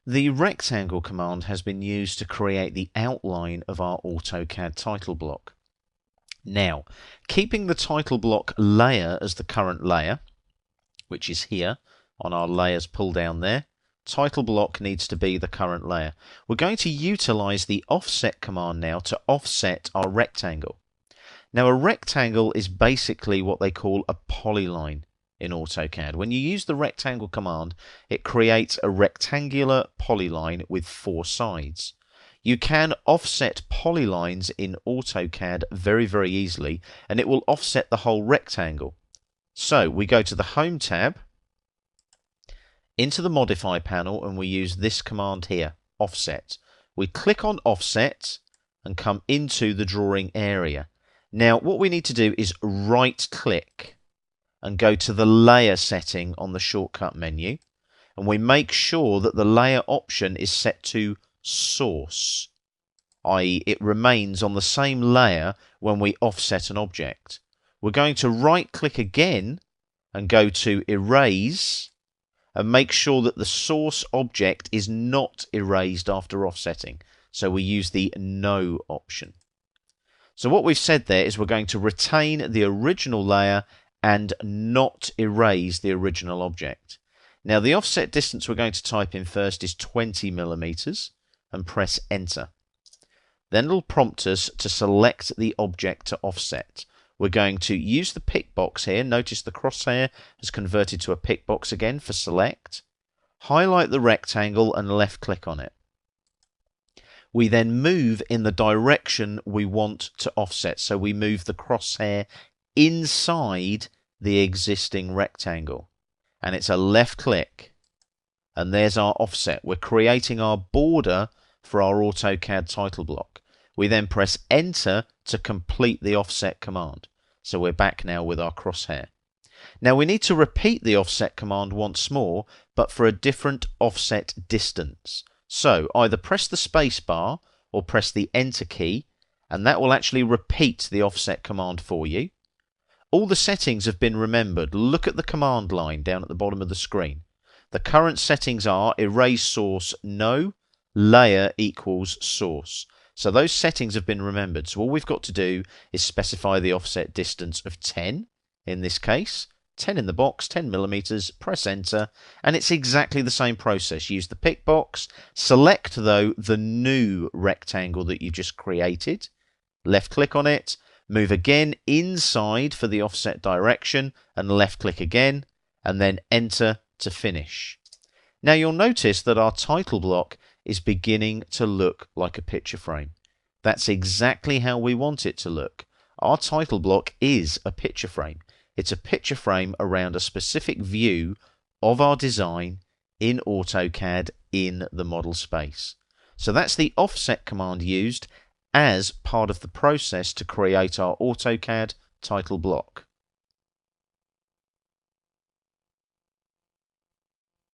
The rectangle command has been used to create the outline of our AutoCAD title block. Now, keeping the title block layer as the current layer, which is here on our layers pull down there, title block needs to be the current layer. We're going to utilize the offset command now to offset our rectangle. Now, a rectangle is basically what they call a polyline in AutoCAD. When you use the rectangle command, it creates a rectangular polyline with 4 sides. You can offset polylines in AutoCAD very, very easily, and it will offset the whole rectangle. So we go to the Home tab, into the Modify panel, and we use this command here, Offset. We click on Offset and come into the drawing area. Now, what we need to do is right-click and go to the Layer setting on the shortcut menu, and we make sure that the Layer option is set to Source, i.e. it remains on the same layer when we offset an object. We're going to right-click again and go to Erase and make sure that the source object is not erased after offsetting. So we use the No option. So what we've said there is we're going to retain the original layer and not erase the original object. Now, the offset distance we're going to type in first is 20 millimeters and press Enter. Then it'll prompt us to select the object to offset. We're going to use the pick box here. Notice the crosshair has converted to a pick box again for select. Highlight the rectangle and left click on it. We then move in the direction we want to offset. So we move the crosshair inside the existing rectangle. And it's a left click. And there's our offset. We're creating our border for our AutoCAD title block. We then press Enter to complete the offset command. So we're back now with our crosshair. Now we need to repeat the offset command once more, but for a different offset distance. So either press the space bar or press the Enter key, and that will actually repeat the offset command for you. All the settings have been remembered. Look at the command line down at the bottom of the screen. The current settings are Erase Source No, Layer equals Source. So those settings have been remembered. So all we've got to do is specify the offset distance of 10 in this case. 10 in the box, 10 millimeters, press Enter, and it's exactly the same process. Use the pick box, select though the new rectangle that you've just created, left click on it, move again inside for the offset direction and left click again, and then Enter to finish. Now you'll notice that our title block is beginning to look like a picture frame. That's exactly how we want it to look. Our title block is a picture frame. It's a picture frame around a specific view of our design in AutoCAD in the model space. So that's the offset command used as part of the process to create our AutoCAD title block.